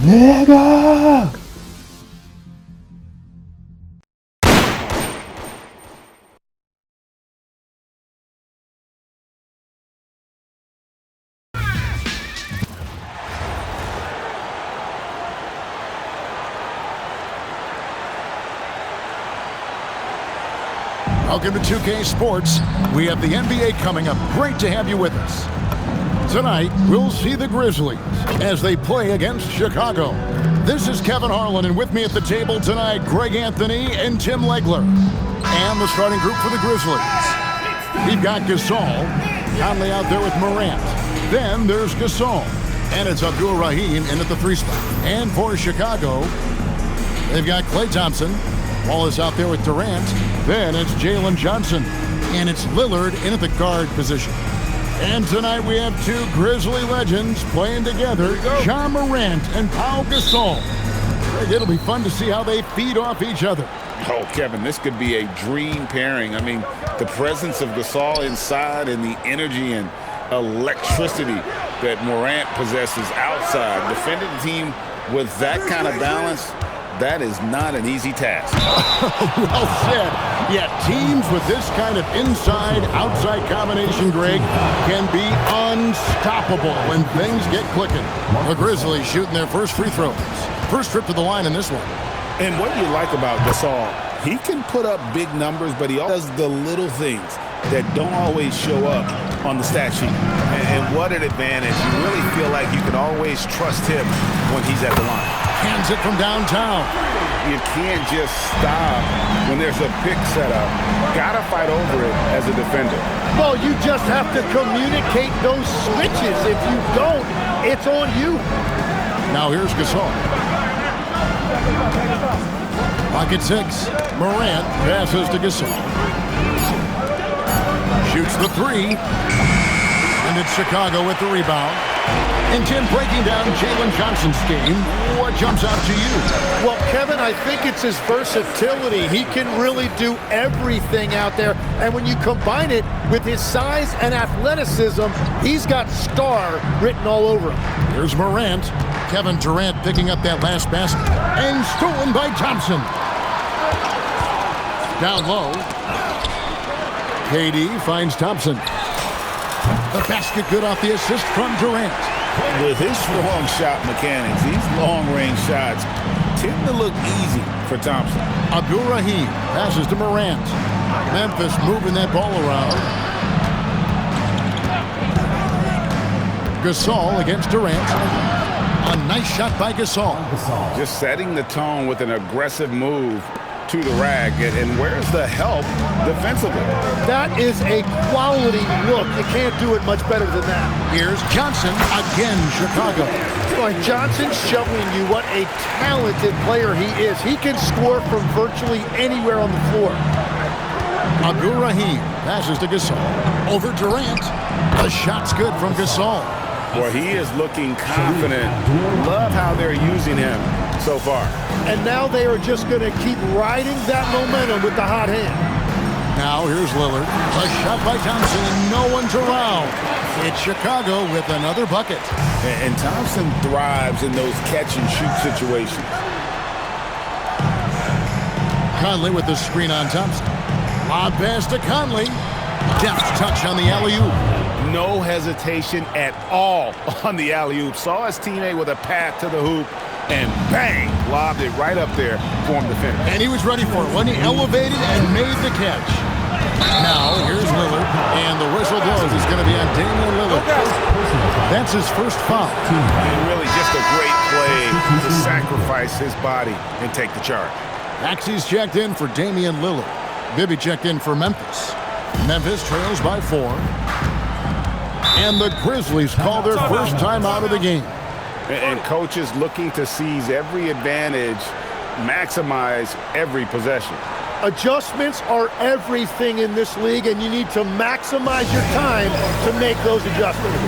내가 Welcome to 2K Sports. We have the NBA coming up. Great to have you with us. Tonight, we'll see the Grizzlies as they play against Chicago. This is Kevin Harlan, and with me at the table tonight, Greg Anthony and Tim Legler. And the starting group for the Grizzlies. We've got Gasol, Conley out there with Morant. Then there's Gasol, and it's Abdul Rahim in at the 3 spot. And for Chicago, they've got Klay Thompson. Wallace out there with Durant. Then it's Jalen Johnson. And it's Lillard in at the guard position. And tonight we have 2 Grizzly legends playing together. Ja Morant and Pau Gasol. It'll be fun to see how they feed off each other. Oh, Kevin, this could be a dream pairing. I mean, the presence of Gasol inside and the energy and electricity that Morant possesses outside. Defending the team with that kind of balance, that is not an easy task. Well said. Yeah, teams with this kind of inside-outside combination, Greg, can be unstoppable when things get clicking. The Grizzlies shooting their first free throws. First trip to the line in this one. And what you like about Gasol, he can put up big numbers, but he does the little things that don't always show up on the stat sheet. And what an advantage. You really feel like you can always trust him when he's at the line. Hands it from downtown. You can't just stop when there's a pick set up. Gotta fight over it as a defender. Well, you just have to communicate those switches. If you don't, it's on you. Now here's Gasol. Pocket 6. Morant passes to Gasol. Shoots the 3. And it's Chicago with the rebound. And Tim, breaking down Jalen Johnson's game, what jumps out to you? Well, Kevin, I think it's his versatility. He can really do everything out there. And when you combine it with his size and athleticism, he's got star written all over him. Here's Morant. Kevin Durant picking up that last basket. And stolen by Thompson. Down low. KD finds Thompson. The basket good off the assist from Durant. With his strong shot mechanics, these long-range shots tend to look easy for Thompson. Abdul Rahim passes to Morant. Memphis moving that ball around. Gasol against Durant. A nice shot by Gasol. Just setting the tone with an aggressive move to the rack. And where's the help defensively? That is a quality look. You can't do it much better than that. Here's Johnson again, Chicago. Boy, Johnson's showing you what a talented player he is. He can score from virtually anywhere on the floor. Abdul Rahim passes to Gasol. Over Durant. The shot's good from Gasol. Well, he is looking confident. Love how they're using him so far. And now they are just going to keep riding that momentum with the hot hand. Now here's Lillard. A shot by Thompson and no one's around. It's Chicago with another bucket. And Thompson thrives in those catch-and-shoot situations. Conley with the screen on Thompson. Lob pass to Conley. Deft touch on the alley-oop. No hesitation at all on the alley-oop. Saw his teammate with a path to the hoop, and bang, lobbed it right up there for him to finish. And he was ready for it when he elevated and made the catch. Now, here's Lillard, and the whistle blows. It's going to be on Damian Lillard. That's his first foul. And really just a great play to sacrifice his body and take the charge. Maxey's checked in for Damian Lillard. Bibby checked in for Memphis. Memphis trails by 4. And the Grizzlies call their first time out of the game. And coaches looking to seize every advantage, maximize every possession. Adjustments are everything in this league, and you need to maximize your time to make those adjustments.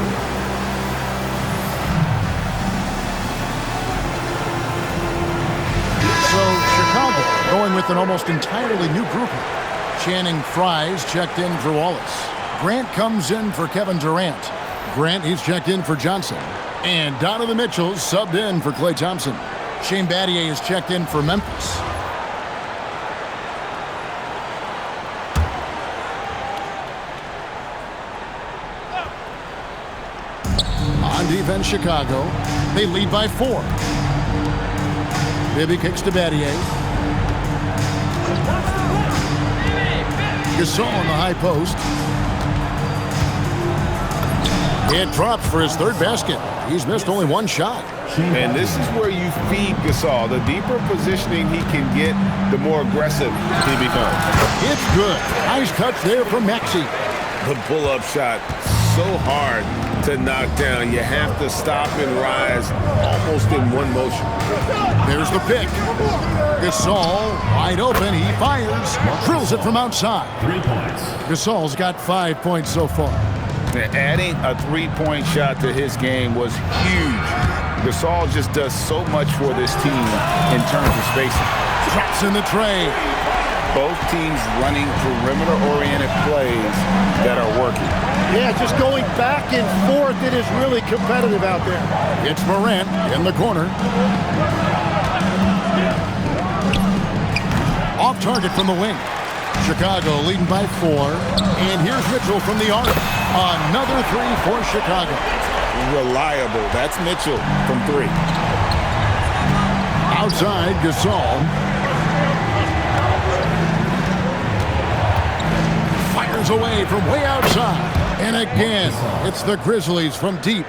So Chicago going with an almost entirely new group. Channing Frye's checked in for Wallace. Grant comes in for Kevin Durant. Grant, he's checked in for Johnson. And Donovan Mitchell subbed in for Klay Thompson. Shane Battier is checked in for Memphis. On defense, Chicago. They lead by 4. Bibby kicks to Battier. Gasol on the high post. It drops for his 3rd basket. He's missed only 1 shot. And this is where you feed Gasol. The deeper positioning he can get, the more aggressive he becomes. It's good. Nice touch there from Maxey. The pull-up shot, so hard to knock down. You have to stop and rise almost in one motion. There's the pick. Gasol wide open. He fires. Drills it from outside. 3 points. Gasol's got 5 points so far. Adding a 3-point shot to his game was huge. Gasol just does so much for this team in terms of spacing. Traps in the tray. Both teams running perimeter-oriented plays that are working. Yeah, just going back and forth. It is really competitive out there. It's Morant in the corner. Off target from the wing. Chicago leading by 4. And here's Mitchell from the arc. Another 3 for Chicago. Reliable. That's Mitchell from 3. Outside, Gasol. Fires away from way outside. And again, it's the Grizzlies from deep.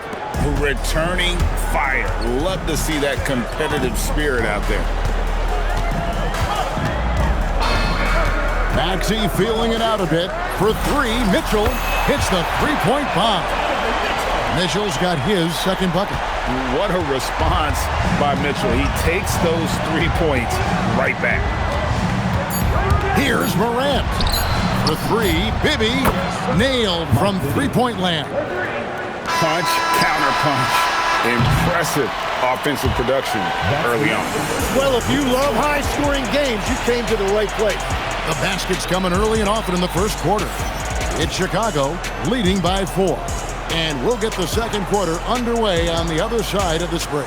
Returning fire. Love to see that competitive spirit out there. Maxey feeling it out a bit. For 3, Mitchell hits the 3-point bomb. Mitchell's got his 2nd bucket. What a response by Mitchell. He takes those 3 points right back. Here's Morant. For 3, Bibby nailed from 3-point land. Punch, counter punch. Impressive offensive production early on. Well, if you love high-scoring games, you came to the right place. The basket's coming early and often in the first quarter. It's Chicago leading by 4. And we'll get the second quarter underway on the other side of this break.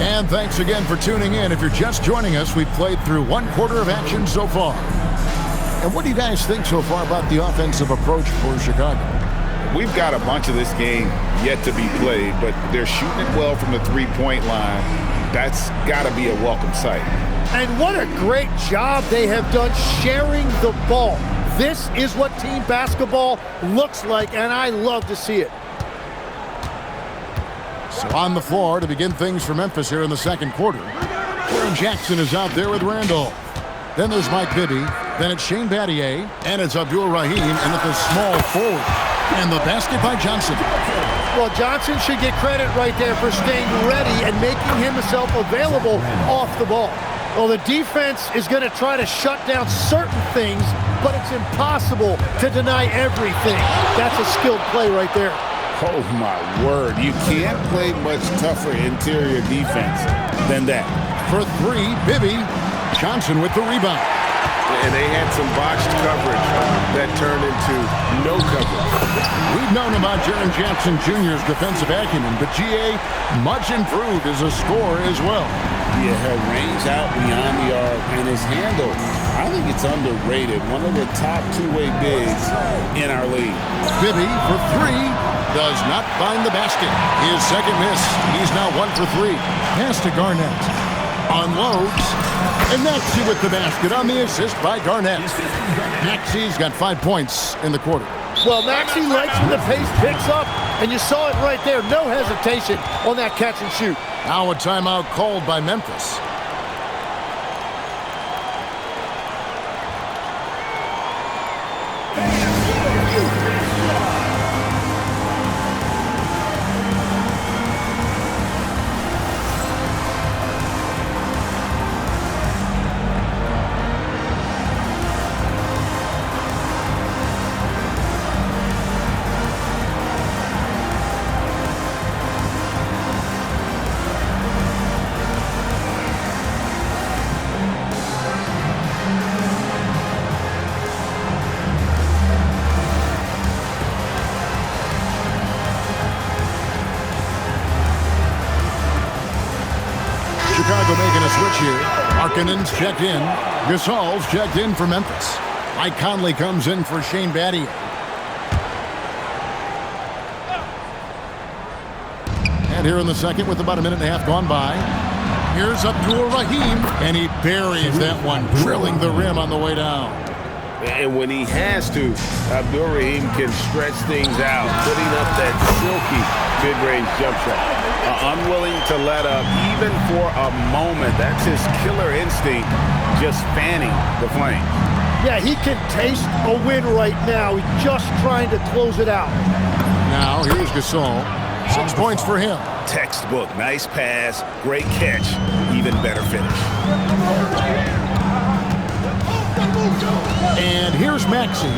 And thanks again for tuning in. If you're just joining us, we've played through 1 quarter of action so far. And what do you guys think so far about the offensive approach for Chicago? We've got a bunch of this game yet to be played, but they're shooting it well from the 3-point line. That's got to be a welcome sight. And what a great job they have done sharing the ball. This is what team basketball looks like, and I love to see it. So on the floor to begin things for Memphis here in the second quarter. Jaren Jackson is out there with Randall. Then there's Mike Bibby. Then it's Shane Battier. And it's Abdul Rahim. And at the small forward. And the basket by Johnson. Well, Johnson should get credit right there for staying ready and making himself available off the ball. Well, the defense is going to try to shut down certain things, but it's impossible to deny everything. That's a skilled play right there. Oh, my word. You can't play much tougher interior defense than that. For 3, Bibby. Johnson with the rebound. And they had some botched coverage that turned into no coverage. We've known about Jaren Jackson Jr.'s defensive acumen, but G.A. much improved as a scorer as well. Yeah, her range out beyond the arc and his handle. I think it's underrated. One of the top 2-way bigs in our league. Bibby for 3 does not find the basket. His second miss. He's now 1 for 3. Pass to Garnett. Unloads. And Maxey with the basket on the assist by Garnett. Maxey's got 5 points in the quarter. Well, Maxey likes when the pace picks up, and you saw it right there. No hesitation on that catch and shoot. Now a timeout called by Memphis. Chicago making a switch here. Markkanen's checked in. Gasol's checked in for Memphis. Mike Conley comes in for Shane Battier. And here in the second with about a minute and a half gone by. Here's Abdul-Rahim, and he buries that one, drilling the rim on the way down. And when he has to, Abdul-Rahim can stretch things out, putting up that silky mid-range jump shot. Unwilling to let up even for a moment. That's his killer instinct, just fanning the flame. Yeah, he can taste a win right now. He's just trying to close it out. Now, here's Gasol. 6 points for him. Textbook, nice pass, great catch, even better finish. And here's Maxey.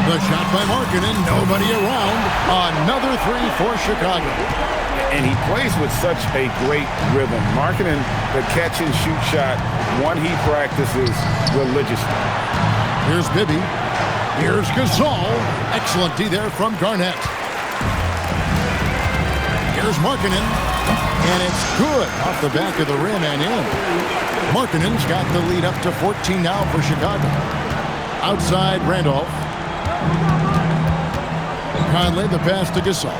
The shot by Markkanen, nobody around. Another three for Chicago. And he plays with such a great rhythm. Markkanen, the catch and shoot shot, one he practices religiously. Here's Bibby. Here's Gasol. Excellent D there from Garnett. Here's Markkanen, and it's good off the back of the rim and in. Markkanen's got the lead up to 14 now for Chicago. Outside Randolph. Conley, the pass to Gasol.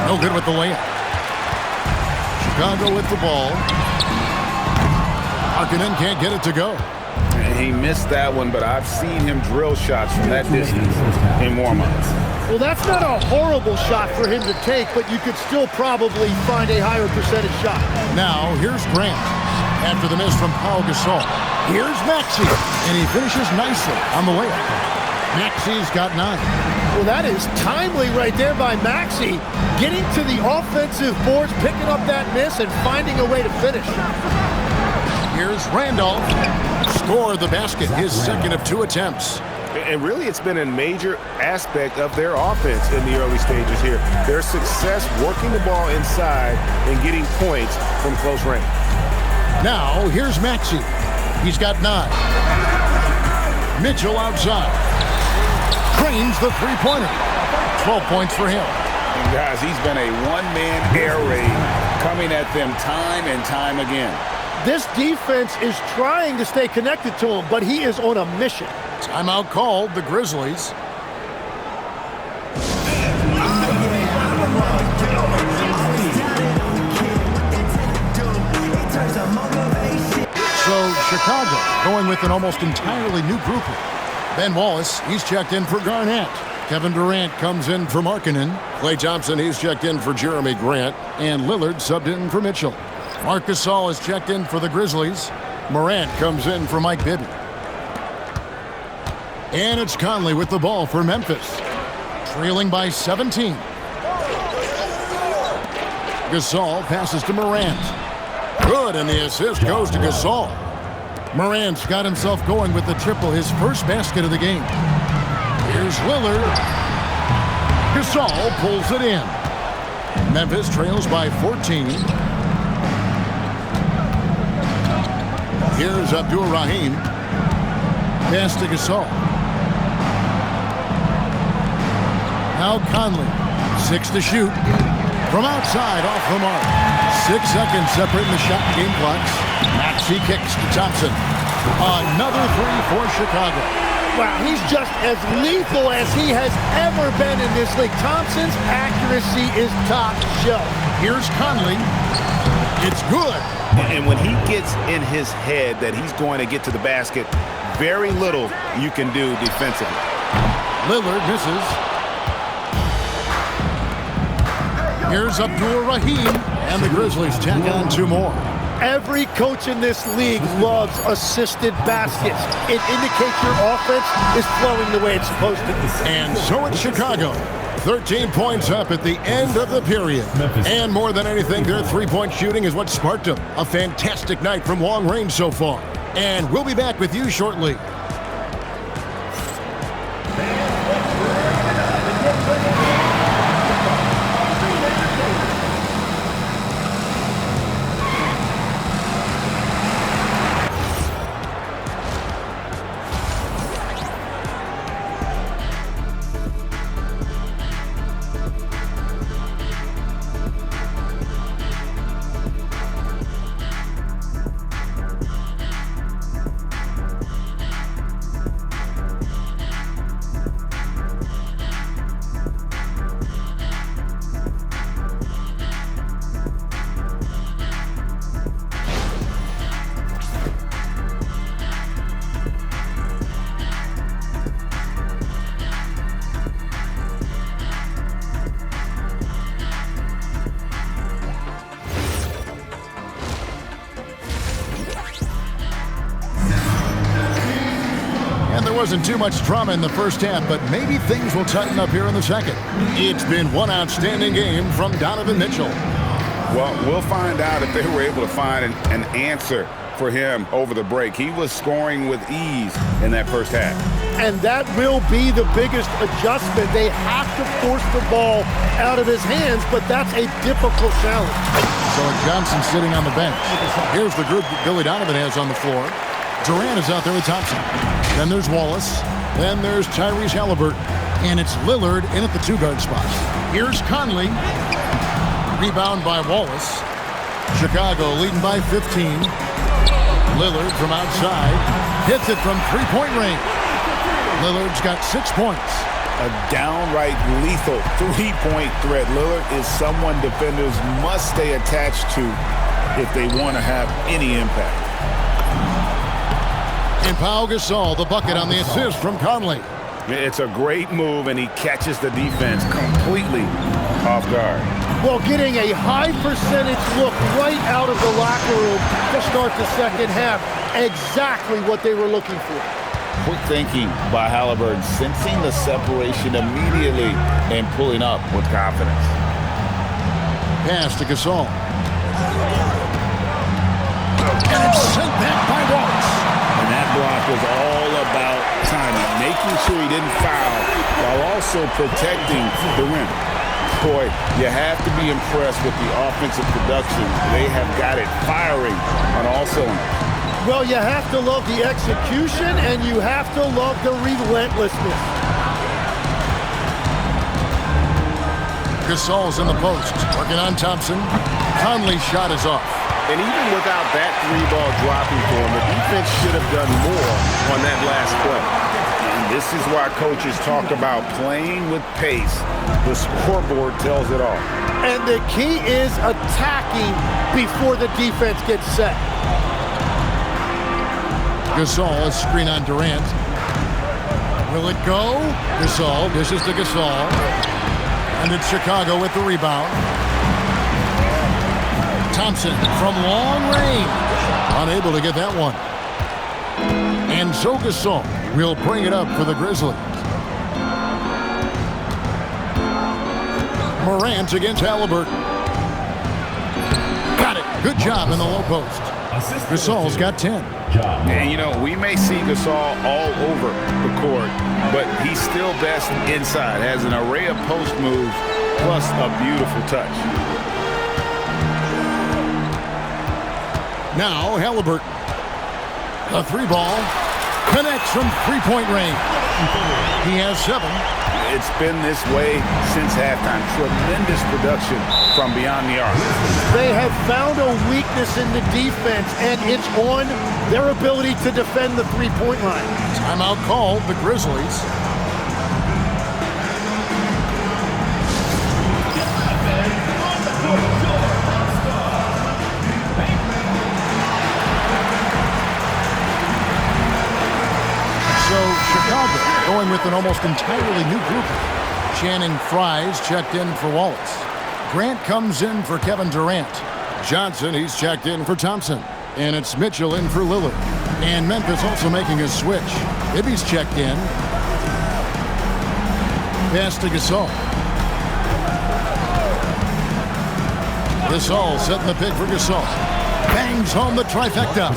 No good with the layup. Chicago with the ball. Markkanen can't get it to go. He missed that one, but I've seen him drill shots from that distance in warm-ups. Well, that's not a horrible shot for him to take, but you could still probably find a higher percentage shot. Now, here's Grant. After the miss from Paul Gasol. Here's Maxey, and he finishes nicely on the layup. Maxey's got 9. Well, that is timely right there by Maxey. Getting to the offensive boards, picking up that miss, and finding a way to finish. Here's Randolph. Score the basket, his second of 2 attempts. And really, it's been a major aspect of their offense in the early stages here. Their success working the ball inside and getting points from close range. Now, here's Maxey. He's got 9. Mitchell outside. Cranes the three-pointer. 12 points for him. And guys, he's been a one-man air raid coming at them time and time again. This defense is trying to stay connected to him, but he is on a mission. Timeout called, the Grizzlies. So Chicago going with an almost entirely new group. Ben Wallace, he's checked in for Garnett. Kevin Durant comes in for Markkanen. Klay Thompson, he's checked in for Jeremy Grant. And Lillard subbed in for Mitchell. Marc Gasol is checked in for the Grizzlies. Morant comes in for Mike Bibby. And it's Conley with the ball for Memphis. Trailing by 17. Gasol passes to Morant. Good, and the assist goes to Gasol. Morant's got himself going with the triple, his first basket of the game. Here's Lillard. Gasol pulls it in. Memphis trails by 14. Here's Abdul-Rahim. Pass to Gasol. Now Conley. 6 to shoot. From outside, off the mark. 6 seconds separating the shot and game clocks. Maxey kicks to Thompson. Another three for Chicago. Wow, he's just as lethal as he has ever been in this league. Thompson's accuracy is top shelf. Here's Conley. It's good. And when he gets in his head that he's going to get to the basket, very little you can do defensively. Lillard misses. Here's Abdul-Rahim, and the Grizzlies tack on 2 more. Every coach in this league loves assisted baskets. It indicates your offense is flowing the way it's supposed to. And so it's Chicago. 13 points up at the end of the period. And more than anything, their three-point shooting is what sparked them. A fantastic night from long range so far. And we'll be back with you shortly. wasn't too much drama in the first half, but maybe things will tighten up here in the second. It's been one outstanding game from Donovan Mitchell. Well, we'll find out if they were able to find an answer for him over the break. He was scoring with ease in that first half. And that will be the biggest adjustment. They have to force the ball out of his hands, but that's a difficult challenge. So Johnson sitting on the bench. Here's the group that Billy Donovan has on the floor. Durant is out there with Thompson. Then there's Wallace. Then there's Tyrese Halliburton. And it's Lillard in at the two-guard spot. Here's Conley. Rebound by Wallace. Chicago leading by 15. Lillard from outside. Hits it from three-point range. Lillard's got 6 points. A downright lethal three-point threat. Lillard is someone defenders must stay attached to if they want to have any impact. And Pau Gasol, the bucket on the assist from Conley. It's a great move, and he catches the defense completely off guard. Well, getting a high percentage look right out of the locker room to start the second half. Exactly what they were looking for. Quick thinking by Halliburton, sensing the separation immediately and pulling up with confidence. Pass to Gasol. And it's sent back by Wallace. And that block was all about timing, making sure he didn't foul while also protecting the rim. Boy, you have to be impressed with the offensive production. They have got it firing on all cylinders. Well, you have to love the execution, and you have to love the relentlessness. Gasol's in the post, working on Thompson. Conley's shot is off. And even without that three ball dropping for him, the defense should have done more on that last play. And this is why coaches talk about playing with pace. The scoreboard tells it all. And the key is attacking before the defense gets set. Gasol, a screen on Durant. Will it go? Gasol dishes to Gasol. And it's Chicago with the rebound. Thompson from long range. Unable to get that one. And so Gasol will bring it up for the Grizzlies. Morant against Halliburton. Got it. Good job in the low post. Gasol's got 10. And, you know, we may see Gasol all over the court, but he's still best inside. Has an array of post moves plus a beautiful touch. Now Halliburton. A three ball. Connects from three-point range. He has 7. It's been this way since halftime. Tremendous production from beyond the arc. They have found a weakness in the defense, and it's on their ability to defend the three-point line. Timeout called, the Grizzlies. Chicago going with an almost entirely new group. Channing Fries checked in for Wallace. Grant comes in for Kevin Durant. Johnson, he's checked in for Thompson. And it's Mitchell in for Lillard. And Memphis also making a switch. Ibby's checked in. Pass to Gasol. Gasol setting the pick for Gasol. Bangs home the trifecta.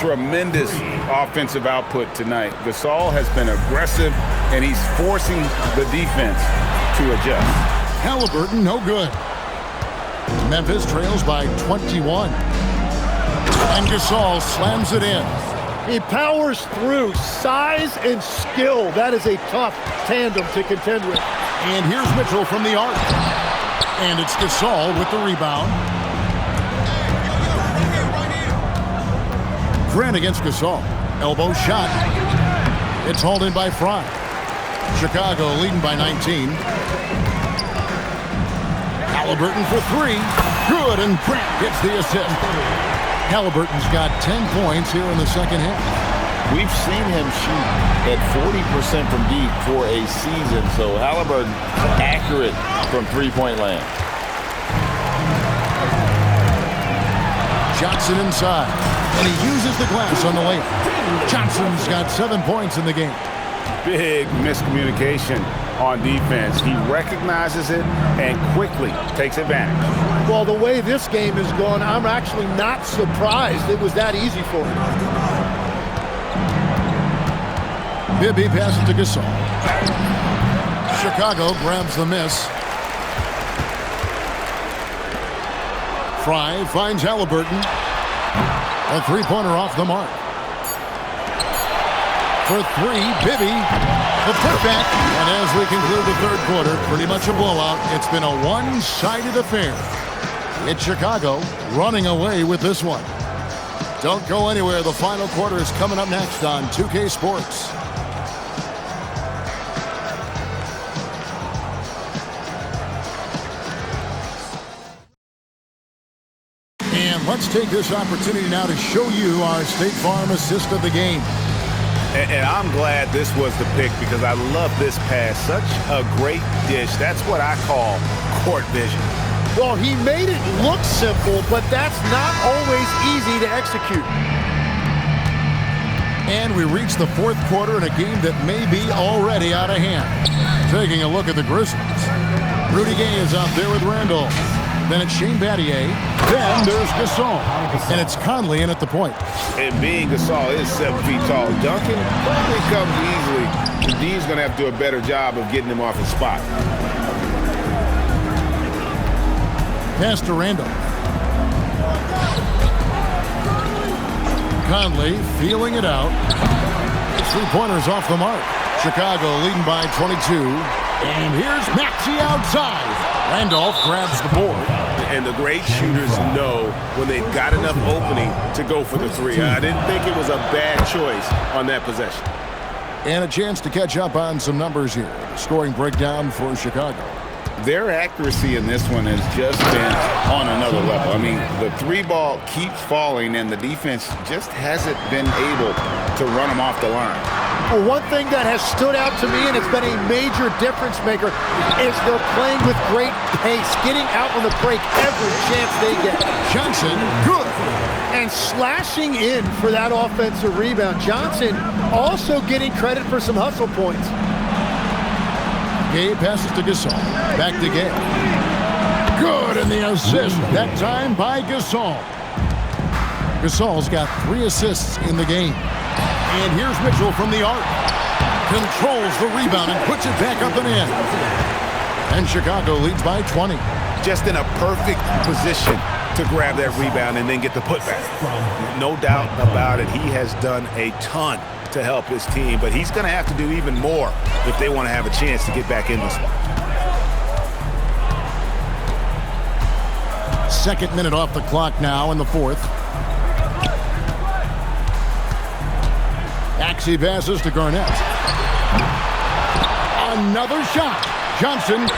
Tremendous offensive output tonight. Gasol has been aggressive, and he's forcing the defense to adjust. Halliburton, no good. Memphis trails by 21. And Gasol slams it in. He powers through. Size and skill. That is a tough tandem to contend with. And here's Mitchell from the arc. And it's Gasol with the rebound. Grant against Gasol. Elbow shot. It's hauled in by Fry. Chicago leading by 19. Halliburton for 3. Good, and Grant gets the assist. Halliburton's got 10 points here in the second half. We've seen him shoot at 40% from deep for a season, so Halliburton accurate from three-point land. Johnson inside, and he uses the glass on the layup. Johnson's got 7 points in the game. big miscommunication on defense. He recognizes it and quickly takes advantage. Well, the way this game is going, I'm actually not surprised it was that easy for him. Bibby passes to Gasol. Chicago grabs the miss. Fry finds Halliburton. A three-pointer off the mark. For three, Bibby. The putback. And as we conclude the third quarter, pretty much a blowout. It's been a one-sided affair. It's Chicago running away with this one. Don't go anywhere. The final quarter is coming up next on 2K Sports. And let's take this opportunity now to show you our State Farm assist of the game. And I'm glad this was the pick because I love this pass. Such a great dish. That's what I call court vision. Well, he made it look simple, but that's not always easy to execute. And we reach the fourth quarter in a game that may be already out of hand. Taking a look at the Grizzlies. Rudy Gay is out there with Randall. Then it's Shane Battier. Then there's Gasol. And it's Conley in at the point. And being Gasol is 7 feet tall. Duncan probably comes easily. The D's going to have to do a better job of getting him off his spot. Pass to Randall. Conley feeling it out. Three-pointers off the mark. Chicago leading by 22. And here's Maxey outside. Randolph grabs the board. And the great shooters know when they've got enough opening to go for the three. I didn't think it was a bad choice on that possession. And a chance to catch up on some numbers here. The scoring breakdown for Chicago. Their accuracy in this one has just been on another level. I mean, the three ball keeps falling, and the defense just hasn't been able to run them off the line. Well, one thing that has stood out to me, and it's been a major difference maker, is they're playing with great pace, getting out on the break every chance they get. Johnson, good. And slashing in for that offensive rebound. Johnson also getting credit for some hustle points. Gay passes to Gasol. Back to Gay. Good, and the assist, that time by Gasol. Gasol's got 3 assists in the game. And here's Mitchell from the arc. Controls the rebound and puts it back up and in. And Chicago leads by 20. Just in a perfect position to grab that rebound and then get the putback. No doubt about it. He has done a ton to help his team, but he's going to have to do even more if they want to have a chance to get back in this one. Second minute off the clock now in the fourth. Maxey passes to Garnett. Another shot. Johnson.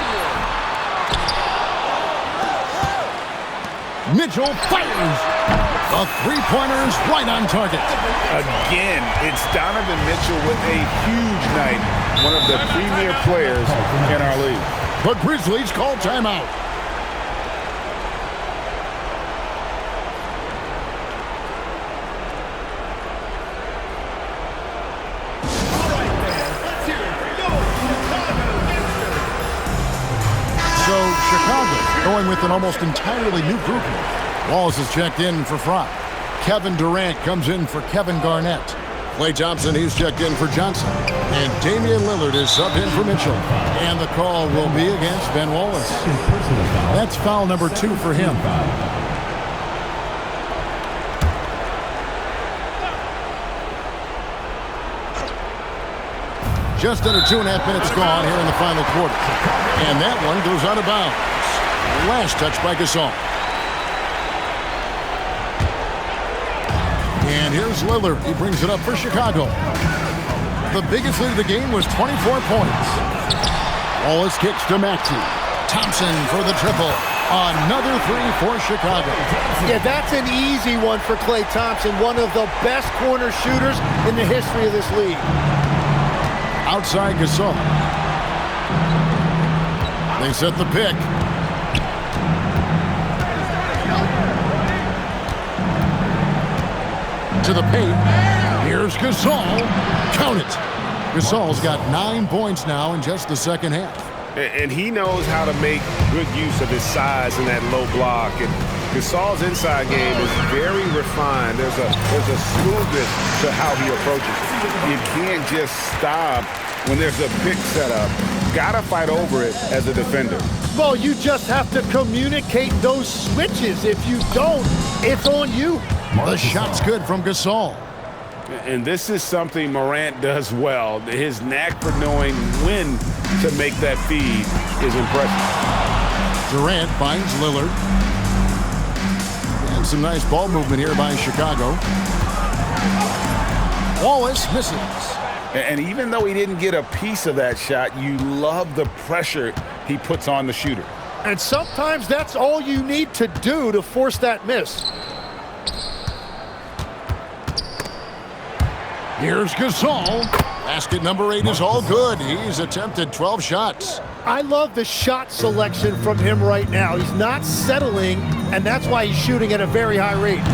Mitchell fires. The three-pointer is right on target. Again, it's Donovan Mitchell with a huge night. One of the premier players in our league. The Grizzlies call timeout. Chicago going with an almost entirely new group here. Wallace is checked in for Fry. Kevin Durant comes in for Kevin Garnett. Klay Thompson, he's checked in for Johnson. And Damian Lillard is subbed in for Mitchell. And the call will be against Ben Wallace. That's foul number 2 for him. Just under 2.5 minutes gone here in the final quarter. And that one goes out of bounds. Last touch by Gasol. And here's Lillard. He brings it up for Chicago. The biggest lead of the game was 24 points. Wallace kicks to Maxey. Thompson for the triple. Another 3 for Chicago. Yeah, that's an easy one for Klay Thompson, one of the best corner shooters in the history of this league. Outside Gasol. They set the pick. To the paint. Here's Gasol. Count it. Gasol's got 9 points now in just the second half. And he knows how to make good use of his size in that low block. And Gasol's inside game is very refined. There's a smoothness to how he approaches it. You can't just stop when there's a pick set up. Gotta fight over it as a defender. Well, you just have to communicate those switches. If you don't, it's on you. The shot's good from Gasol. And this is something Morant does well. His knack for knowing when to make that feed is impressive. Durant finds Lillard. And some nice ball movement here by Chicago. Wallace misses. And even though he didn't get a piece of that shot, you love the pressure he puts on the shooter. And sometimes that's all you need to do to force that miss. Here's Gasol. Basket number 8 is all good. He's attempted 12 shots. I love the shot selection from him right now. He's not settling, and that's why he's shooting at a very high rate.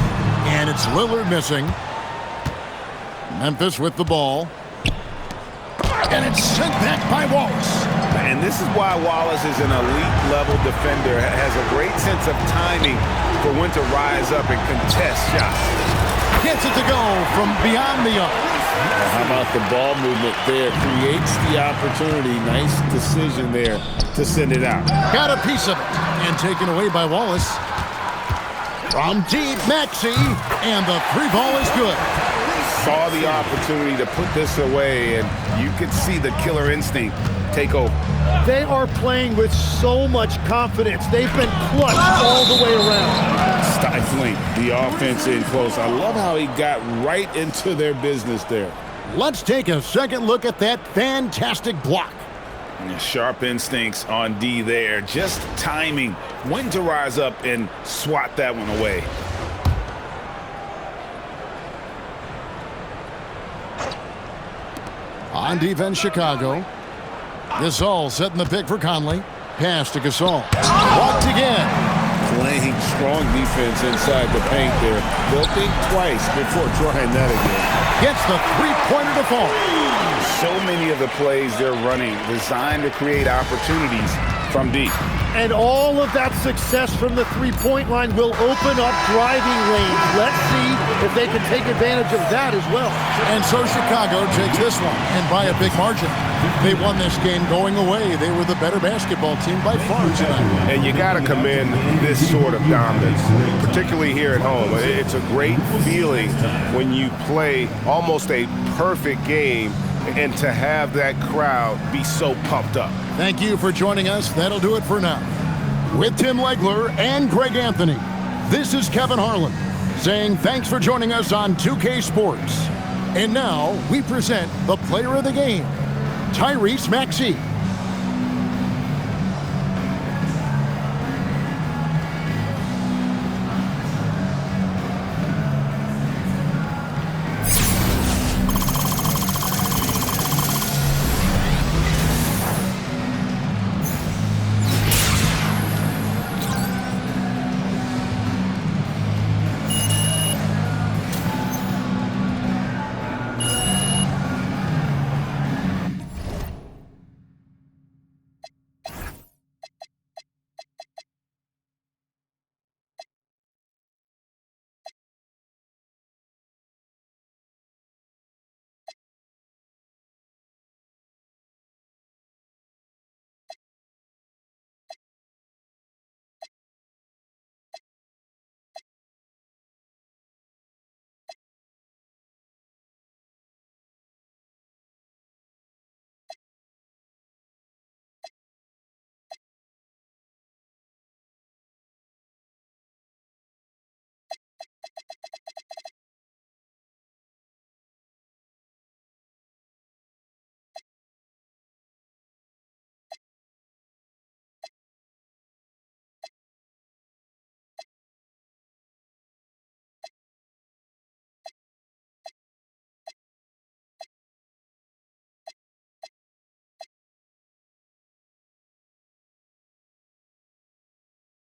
And it's Lillard missing. Memphis with the ball. And it's sent back by Wallace. And this is why Wallace is an elite-level defender, has a great sense of timing for when to rise up and contest shots. Gets it to go from beyond the arc. How about the ball movement there? Creates the opportunity. Nice decision there to send it out. Got a piece of it. And taken away by Wallace. From deep, Maxey. And the 3-ball is good. Saw the opportunity to put this away, and you could see the killer instinct take over. They are playing with so much confidence. They've been clutch all the way around. Stifling the offense in close. I love how he got right into their business there. Let's take a second look at that fantastic block. Sharp instincts on D there. Just timing when to rise up and swat that one away. On defense, Chicago. Gasol setting the pick for Conley. Pass to Gasol. Blocked again. Playing strong defense inside the paint there. They'll think twice before trying that again. Gets the 3-pointer to fall. So many of the plays they're running designed to create opportunities from deep. And all of that success from the three-point line will open up driving lanes. Let's see if they can take advantage of that as well. And so Chicago takes this one, and by a big margin. They won this game going away. They were the better basketball team by far tonight. And you got to commend this sort of dominance, particularly here at home. It's a great feeling when you play almost a perfect game and to have that crowd be so pumped up. Thank you for joining us. That'll do it for now. With Tim Legler and Greg Anthony, this is Kevin Harlan saying thanks for joining us on 2K Sports. And now we present the player of the game, Tyrese Maxey.